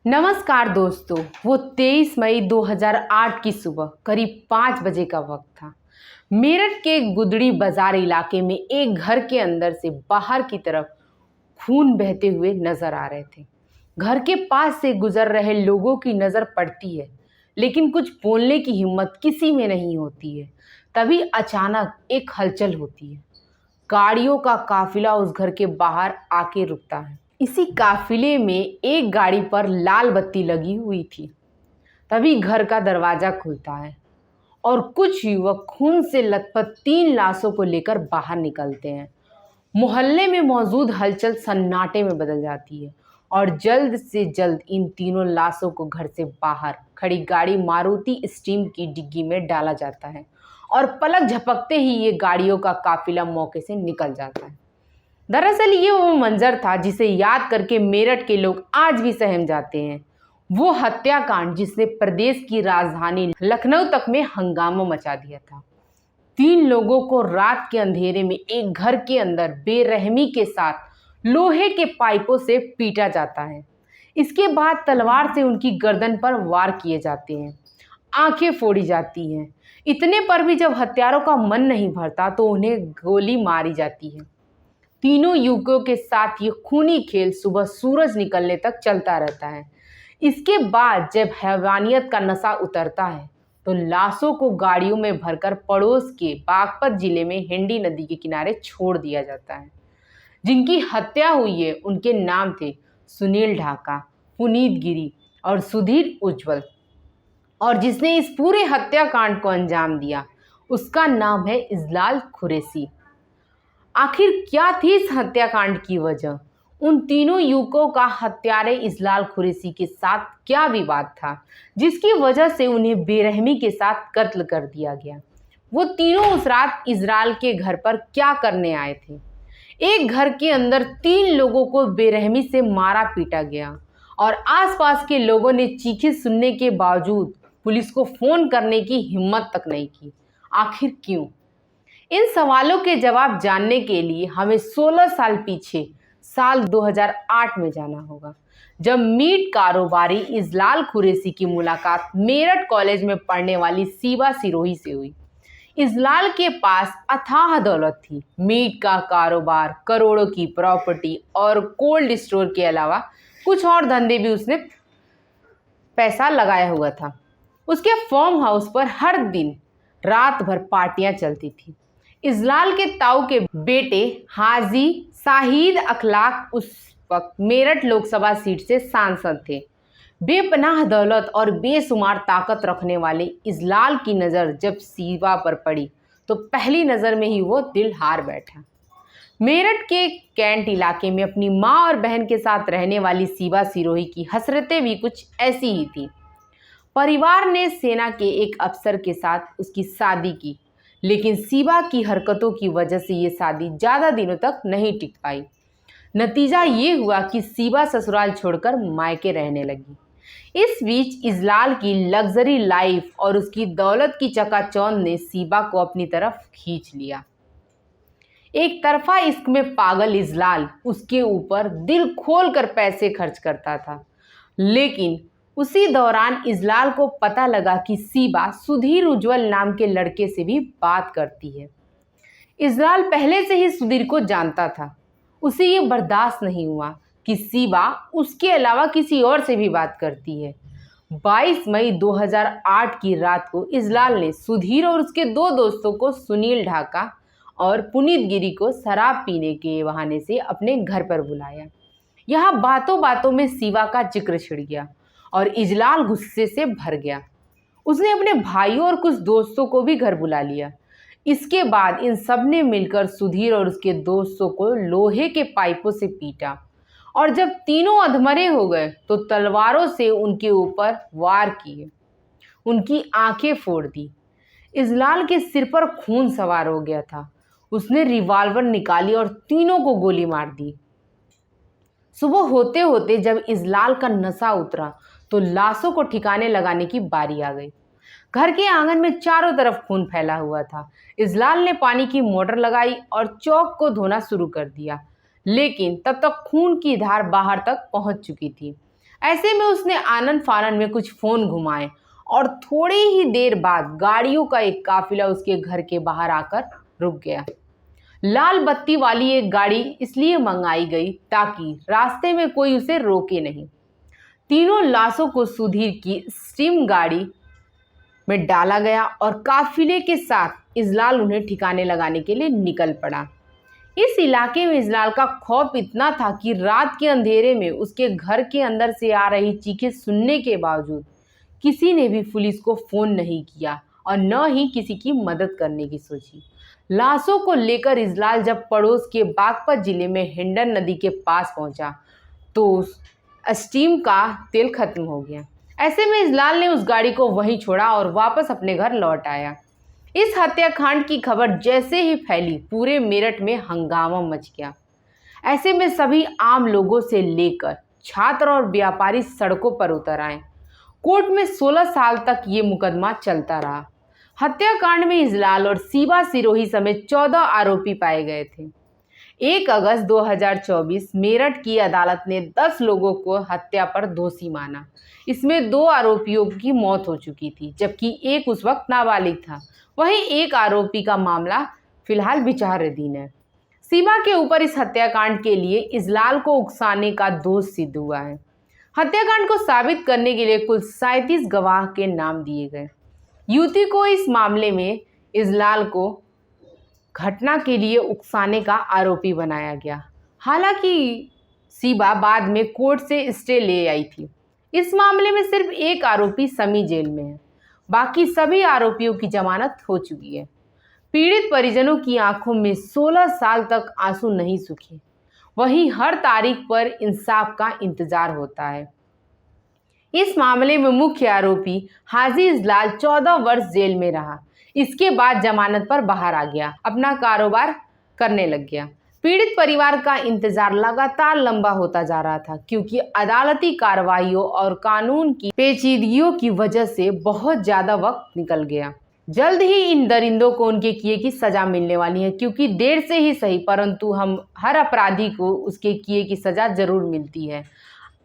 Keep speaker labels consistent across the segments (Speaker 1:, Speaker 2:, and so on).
Speaker 1: नमस्कार दोस्तों। वो 23 मई 2008 की सुबह करीब 5 बजे का वक्त था। मेरठ के गुदड़ी बाजार इलाके में एक घर के अंदर से बाहर की तरफ खून बहते हुए नजर आ रहे थे। घर के पास से गुजर रहे लोगों की नजर पड़ती है, लेकिन कुछ बोलने की हिम्मत किसी में नहीं होती है। तभी अचानक एक हलचल होती है। गाड़ियों का काफिला उस घर के बाहर आके रुकता है। इसी काफिले में एक गाड़ी पर लाल बत्ती लगी हुई थी। तभी घर का दरवाजा खुलता है और कुछ युवक खून से लथपथ 3 लाशों को लेकर बाहर निकलते हैं। मोहल्ले में मौजूद हलचल सन्नाटे में बदल जाती है और जल्द से जल्द इन तीनों लाशों को घर से बाहर खड़ी गाड़ी मारुति स्टीम की डिग्गी में डाला जाता है और पलक झपकते ही ये गाड़ियों का काफिला मौके से निकल जाता है। दरअसल ये वो मंजर था जिसे याद करके मेरठ के लोग आज भी सहम जाते हैं। वो हत्याकांड जिसने प्रदेश की राजधानी लखनऊ तक में हंगामा मचा दिया था। 3 लोगों को रात के अंधेरे में एक घर के अंदर बेरहमी के साथ लोहे के पाइपों से पीटा जाता है। इसके बाद तलवार से उनकी गर्दन पर वार किए जाते हैं, आंखें फोड़ी जाती हैं। इतने पर भी जब हत्यारों का मन नहीं भरता तो उन्हें गोली मारी जाती है। तीनों युवकों के साथ ये खूनी खेल सुबह सूरज निकलने तक चलता रहता है। इसके बाद जब हैवानियत का नशा उतरता है तो लाशों को गाड़ियों में भरकर पड़ोस के बागपत जिले में हिंडी नदी के किनारे छोड़ दिया जाता है। जिनकी हत्या हुई है उनके नाम थे सुनील ढाका, पुनीत गिरी और सुधीर उज्ज्वल। और जिसने इस पूरे हत्याकांड को अंजाम दिया उसका नाम है इजलाल कुरैशी। आखिर क्या थी इस हत्याकांड की वजह? उन तीनों युवकों का हत्यारे इजलाल कुरैशी के साथ क्या विवाद था जिसकी वजह से उन्हें बेरहमी के साथ कत्ल कर दिया गया? वो तीनों उस रात इजलाल के घर पर क्या करने आए थे? एक घर के अंदर 3 लोगों को बेरहमी से मारा पीटा गया और आसपास के लोगों ने चीखें सुनने के बावजूद पुलिस को फोन करने की हिम्मत तक नहीं की। आखिर क्यों? इन सवालों के जवाब जानने के लिए हमें 16 साल पीछे साल 2008 में जाना होगा, जब मीट कारोबारी इजलाल कुरैशी की मुलाकात मेरठ कॉलेज में पढ़ने वाली शिवा सिरोही से हुई। इजलाल के पास अथाह दौलत थी। मीट का कारोबार, करोड़ों की प्रॉपर्टी और कोल्ड स्टोर के अलावा कुछ और धंधे भी उसने पैसा लगाया हुआ था। उसके फार्म हाउस पर हर दिन रात भर पार्टियां चलती थी। इजलाल के ताऊ के बेटे हाजी शाहिद अखलाक उस वक्त मेरठ लोकसभा सीट से सांसद थे। बेपनाह दौलत और बेशुमार ताकत रखने वाले इजलाल की नज़र जब शिवा पर पड़ी तो पहली नज़र में ही वो दिल हार बैठा। मेरठ के कैंट इलाके में अपनी माँ और बहन के साथ रहने वाली शिवा सिरोही की हसरतें भी कुछ ऐसी ही थी। परिवार ने सेना के एक अफसर के साथ उसकी शादी की, लेकिन शिवा की हरकतों की वजह से ये शादी ज़्यादा दिनों तक नहीं टिक पाई। नतीजा ये हुआ कि शिवा ससुराल छोड़कर मायके रहने लगी। इस बीच इजलाल की लग्जरी लाइफ और उसकी दौलत की चकाचौंध ने शिवा को अपनी तरफ खींच लिया। एक तरफा इश्क में पागल इजलाल उसके ऊपर दिल खोलकर पैसे खर्च करता था, लेकिन उसी दौरान इजलाल को पता लगा कि शिवा सुधीर उज्ज्वल नाम के लड़के से भी बात करती है। इजलाल पहले से ही सुधीर को जानता था। उसे ये बर्दाश्त नहीं हुआ कि शिवा उसके अलावा किसी और से भी बात करती है। 22 मई 2008 की रात को इजलाल ने सुधीर और उसके 2 दोस्तों को सुनील ढाका और पुनीत गिरी को शराब पीने के बहाने से अपने घर पर बुलाया। यहाँ बातों बातों में शिवा का जिक्र छिड़ गया और इजलाल गुस्से से भर गया। उसने अपने भाइयों और कुछ दोस्तों को भी घर बुला लिया। इसके बाद इन सब ने मिलकर सुधीर और उसके दोस्तों को लोहे के पाइपों से पीटा और जब तीनों अधमरे हो गए तो तलवारों से उनके ऊपर वार किए, उनकी आंखें फोड़ दी। इजलाल के सिर पर खून सवार हो गया था। उसने रिवॉल्वर निकाली और तीनों को गोली मार दी। सुबह होते होते जब इजलाल का नशा उतरा तो लाशों को ठिकाने लगाने की बारी आ गई। घर के आंगन में चारों तरफ खून फैला हुआ था। इजलाल ने पानी की मोटर लगाई और चौक को धोना शुरू कर दिया, लेकिन तब तक खून की धार बाहर तक पहुंच चुकी थी। ऐसे में उसने आनन फानन में कुछ फ़ोन घुमाए और थोड़ी ही देर बाद गाड़ियों का एक काफिला उसके घर के बाहर आकर रुक गया। लाल बत्ती वाली एक गाड़ी इसलिए मंगाई गई ताकि रास्ते में कोई उसे रोके नहीं। तीनों लाशों को सुधीर की स्टीम गाड़ी में डाला गया और काफिले के साथ इजलाल उन्हें ठिकाने लगाने के लिए निकल पड़ा। इस इलाके में इजलाल का खौफ इतना था कि रात के अंधेरे में उसके घर के अंदर से आ रही चीखें सुनने के बावजूद किसी ने भी पुलिस को फ़ोन नहीं किया और न ही किसी की मदद करने की सोची। लाशों को लेकर इजलाल जब पड़ोस के बागपत जिले में हिंडन नदी के पास पहुंचा तो स्टीम का तेल खत्म हो गया। ऐसे में इजलाल ने उस गाड़ी को वहीं छोड़ा और वापस अपने घर लौट आया। इस हत्याकांड की खबर जैसे ही फैली पूरे मेरठ में हंगामा मच गया। ऐसे में सभी आम लोगों से लेकर छात्र और व्यापारी सड़कों पर उतर आए। कोर्ट में 16 साल तक ये मुकदमा चलता रहा। हत्याकांड में इजलाल और सीबा सिरोही समेत 14 आरोपी पाए गए थे। 1 अगस्त 2024 मेरठ की अदालत ने 10 लोगों को हत्या पर दोषी माना। इसमें 2 आरोपियों की मौत हो चुकी थी, जबकि एक उस वक्त नाबालिग था। वहीं एक आरोपी का मामला फिलहाल विचाराधीन है। सीबा के ऊपर इस हत्याकांड के लिए इजलाल को उकसाने का दोष सिद्ध हुआ है। हत्याकांड को साबित करने के लिए कुल 37 गवाह के नाम दिए गए। युवती को इस मामले में इजलाल को घटना के लिए उकसाने का आरोपी बनाया गया। हालांकि सीबा बाद में कोर्ट से स्टे ले आई थी। इस मामले में सिर्फ एक आरोपी समी जेल में है। बाकी सभी आरोपियों की जमानत हो चुकी है। पीड़ित परिजनों की आंखों में 16 साल तक आंसू नहीं सूखे। वहीं हर तारीख पर इंसाफ का इंतजार होता है। इस मामले में मुख्य आरोपी हाजी इजलाल 14 वर्ष जेल में रहा। इसके बाद जमानत पर बाहर आ गया, अपना कारोबार करने लग गया। पीड़ित परिवार का इंतजार लगातार लंबा होता जा रहा था, क्योंकि अदालती कार्रवाइयों और कानून की पेचीदगियों की वजह से बहुत ज़्यादा वक्त निकल गया। जल्द ही इन दरिंदों को उनके किए की सज़ा मिलने वाली है, क्योंकि देर से ही सही परंतु हम हर अपराधी को उसके किए की सज़ा ज़रूर मिलती है।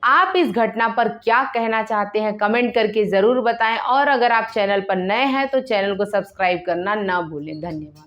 Speaker 1: आप इस घटना पर क्या कहना चाहते हैं कमेंट करके ज़रूर बताएं और अगर आप चैनल पर नए हैं तो चैनल को सब्सक्राइब करना ना भूलें। धन्यवाद।